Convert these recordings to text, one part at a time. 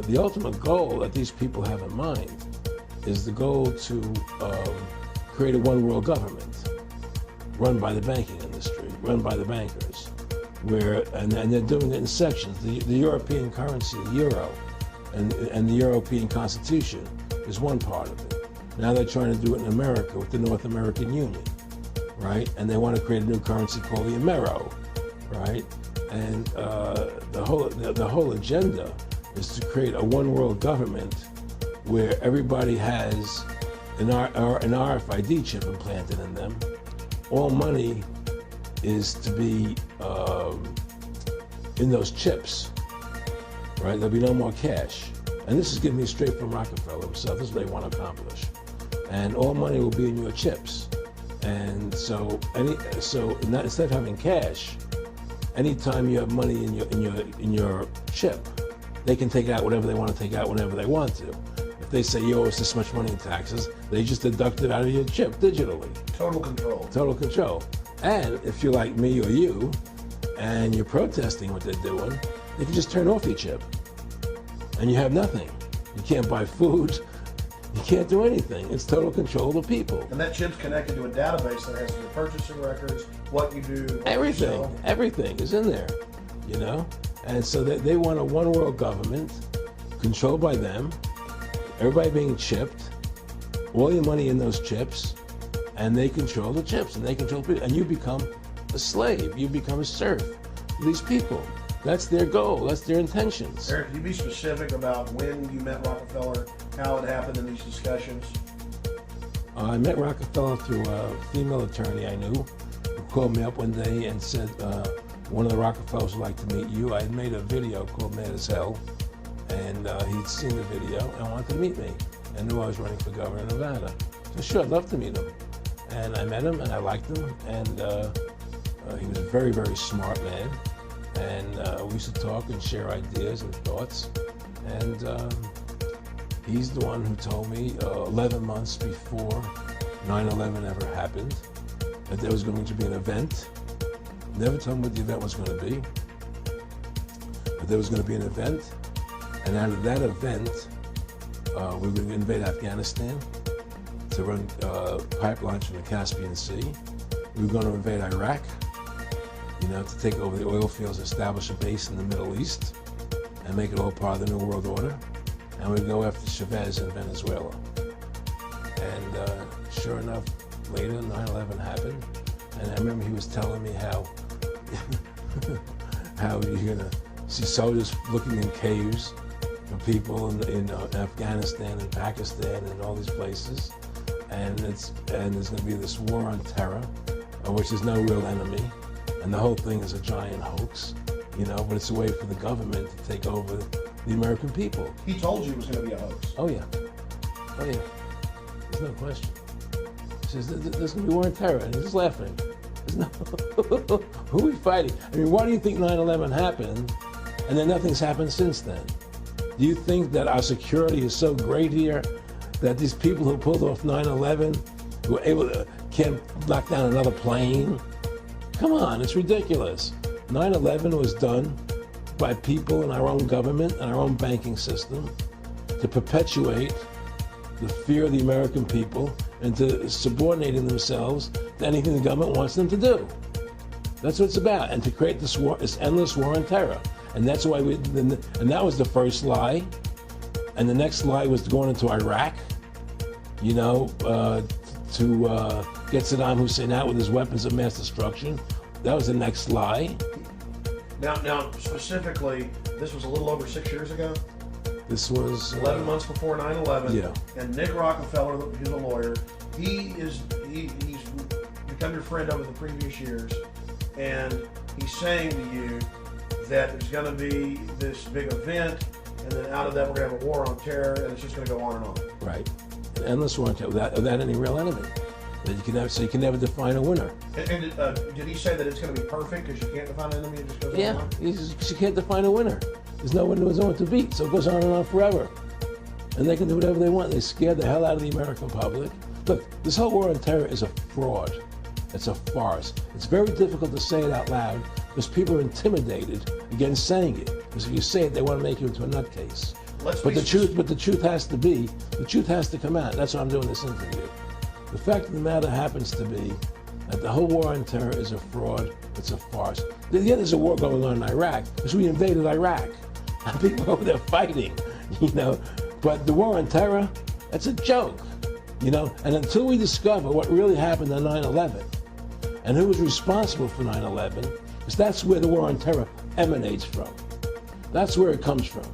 the ultimate goal that these people have in mind is the goal to create a one world government run by the banking industry, run by the bankers, and they're doing it in sections. The European currency, the euro, and the European Constitution is one part of it. Now they're trying to do it in America with the North American Union, right? And they want to create a new currency called the Amero, right? And the whole agenda is to create a one world government where everybody has an RFID chip implanted in them. All money is to be in those chips, right? There'll be no more cash. And this is giving me straight from Rockefeller himself. This is what they want to accomplish. And all money will be in your chips. And so instead of having cash, anytime you have money in your chip, they can take out whatever they want to take out whenever they want to. If they say you owe us this much money in taxes, they just deduct it out of your chip digitally. Total control. Total control. And if you're like me or you, and you're protesting what they're doing, they can just turn off your chip. And you have nothing. You can't buy food. You can't do anything. It's total control of the people. And that chip's connected to a database that has your purchasing records, what you do, everything is in there, you know? And so they want a one world government controlled by them, everybody being chipped, all your money in those chips, and they control the chips, and they control people, and you become a slave, you become a serf to these people. That's their goal, that's their intentions. Eric, can you be specific about when you met Rockefeller, how it happened in these discussions? I met Rockefeller through a female attorney I knew who called me up one day and said, one of the Rockefellers would like to meet you. I had made a video called Mad as Hell, and he'd seen the video and wanted to meet me and knew I was running for governor of Nevada. So sure, I'd love to meet him. And I met him and I liked him, and he was a very, very smart man. And we used to talk and share ideas and thoughts. And he's the one who told me 11 months before 9/11 ever happened that there was going to be an event. Never told me what the event was going to be, but there was going to be an event. And out of that event, we would invade Afghanistan to run pipelines from the Caspian Sea. We were going to invade Iraq, you know, to take over the oil fields, establish a base in the Middle East, and make it all part of the New World Order. And we'd go after Chavez in Venezuela. And sure enough, later 9/11 happened. And I remember he was telling me how you're gonna see soldiers looking in caves for people in Afghanistan and Pakistan and all these places. And there's gonna be this war on terror, which is no real enemy. And the whole thing is a giant hoax, you know, but it's a way for the government to take over the American people. He told you it was going to be a hoax. Oh yeah. Oh yeah. There's no question. He says, there's going to be war on terror, and he's just laughing. There's no, who are we fighting? I mean, why do you think 9/11 happened, and then nothing's happened since then? Do you think that our security is so great here that these people who pulled off 9/11 who were able to, can't knock down another plane? Come on, it's ridiculous. 9/11 was done by people in our own government and our own banking system to perpetuate the fear of the American people and to subordinating themselves to anything the government wants them to do. That's what it's about, and to create this war, this endless war on terror. And that's why and that was the first lie. And the next lie was going into Iraq, you know, to get Saddam Hussein out with his weapons of mass destruction. That was the next lie. Now, specifically, this was a little over 6 years ago? This was 11 months before 9/11. Yeah. And Nick Rockefeller, who's a lawyer, he's become your friend over the previous years, and he's saying to you that there's going to be this big event, and then out of that we're going to have a war on terror, and it's just going to go on and on. Right. An endless war on terror without any real enemy. That you can never, so you can never define a winner. And did he say that it's going to be perfect because you can't define an enemy? It just goes on and on? Because you can't define a winner. There's no one to beat, so it goes on and on forever. And they can do whatever they want. They scare the hell out of the American public. Look, this whole war on terror is a fraud. It's a farce. It's very difficult to say it out loud because people are intimidated against saying it. Because if you say it, they want to make you into a nutcase. But the truth has to come out. That's why I'm doing this interview. The fact of the matter happens to be that the whole war on terror is a fraud. It's a farce. Yeah, there's a war going on in Iraq because we invaded Iraq. People over there fighting, But the war on terror, that's a joke, And until we discover what really happened on 9/11 and who was responsible for 9/11, because that's where the war on terror emanates from. That's where it comes from.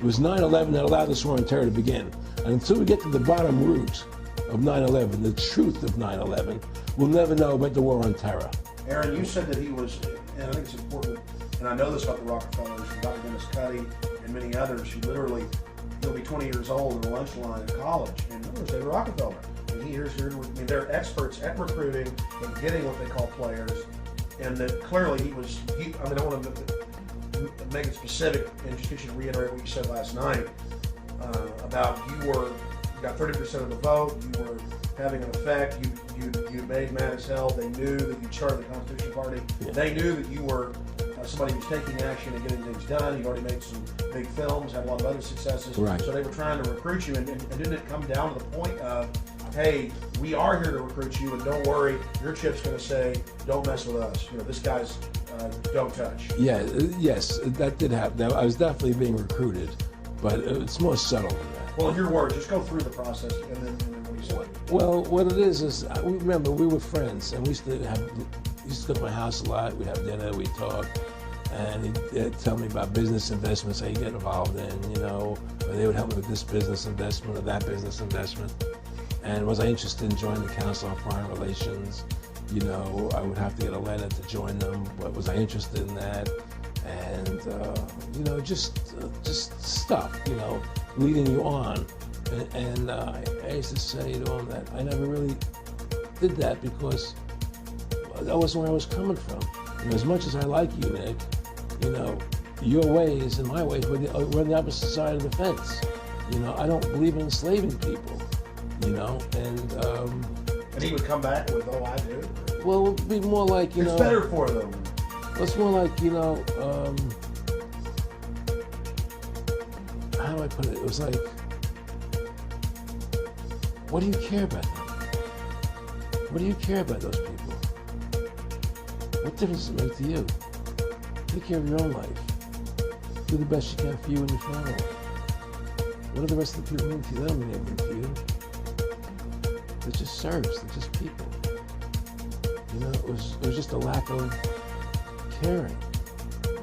It was 9/11 that allowed this war on terror to begin. And until we get to the bottom root of 9/11, the truth of 9/11, we'll never know about the war on terror. Aaron, you said that he was, and I think it's important, and I know this about the Rockefellers, and Dr. Dennis Cuddy, and many others who literally, he'll be 20 years old in a lunch line in college, and they were Rockefeller. And they're experts at recruiting and getting what they call players, and that clearly I don't want to make it specific, and just get you to reiterate what you said last night about you got 30% of the vote, you were having an effect, you made mad as hell, they knew that you started the Constitution Party, they knew that you were somebody who was taking action and getting things done, you already made some big films, had a lot of other successes, right. So they were trying to recruit you, and didn't it come down to the point of, hey, we are here to recruit you, and don't worry, your chip's going to say, don't mess with us, this guy's don't touch. Yes, that did happen. I was definitely being recruited, but it's more subtle than that. Well, in your words, just go through the process, and then what you said. Well, what it is remember, we were friends, and we used to go to my house a lot. We'd have dinner, we'd talk, and he'd tell me about business investments, how you get involved in, or they would help me with this business investment or that business investment. And was I interested in joining the Council on Foreign Relations? I would have to get a letter to join them, but was I interested in that? And, just stuff, leading you on. And I used to say to him that I never really did that because that wasn't where I was coming from. As much as I like you, Nick, your ways and my ways, we're on the opposite side of the fence. I don't believe in enslaving people, And he would come back with, oh, I do? Well, it would be more like, It's better for them. It's more like, how do I put it? It was like, what do you care about them? What do you care about those people? What difference does it make to you? Take care of your own life. Do the best you can for you and your family. What do the rest of the people mean to them and everything to you? They're just serfs. They're just people. It was just a lack of caring,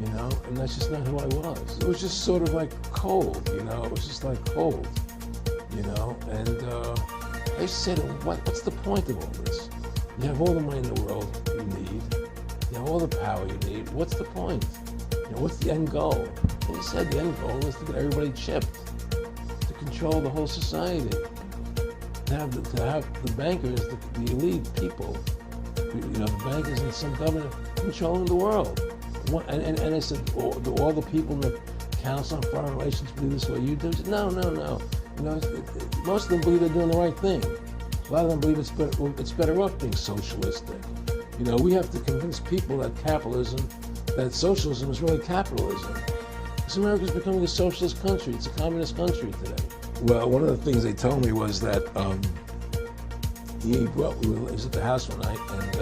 and that's just not who I was. It was just sort of like cold, it was just like cold, and I used to say to him, what's the point of all this? You have all the money in the world you need. You have all the power you need. What's the point? What's the end goal? And he said the end goal is to get everybody chipped, to control the whole society, to have the bankers, the elite people, the bankers and some government controlling the world. And I said, all the people in the Council on Foreign Relations believe this way you do? Said, no. Most of them believe they're doing the right thing. A lot of them believe it's better off being socialistic. We have to convince people that socialism is really capitalism. Because America's becoming a socialist country. It's a communist country today. Well, one of the things they told me was that he was at the house one night, and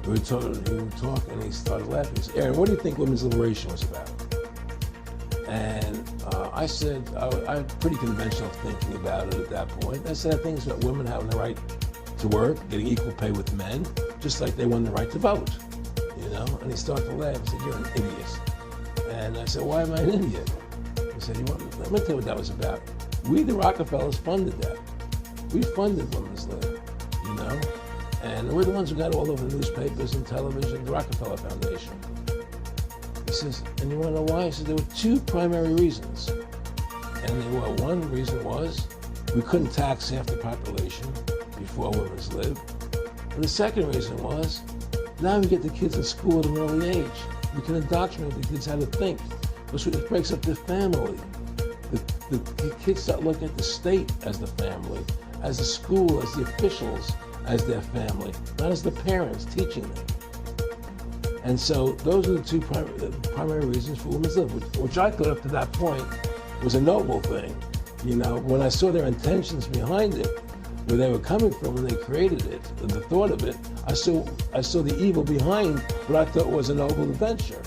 we were talking, and he started laughing. He said, Aaron, what do you think women's liberation was about? And I said, I had pretty conventional thinking about it at that point. I said, I think it's about women having the right to work, getting equal pay with men, just like they won the right to vote, And he started to laugh. He said, you're an idiot. And I said, why am I an idiot? He said, let me tell you what that was about. We, the Rockefellers, funded that. We funded women's lib, And we're the ones who got all over the newspapers and television, the Rockefeller Foundation. He says, and you want to know why? He said, there were two primary reasons. And one reason was we couldn't tax half the population before women's lib. And the second reason was, now we get the kids in school at an early age. We can indoctrinate the kids how to think, because it breaks up their family. The kids start looking at the state as the family, as the school, as the officials, as their family, not as the parents teaching them. And so those are the two primary reasons for women's lib, which I thought up to that point was a noble thing. You know, when I saw their intentions behind it, where they were coming from when they created it, the thought of it, I saw the evil behind what I thought was a noble adventure.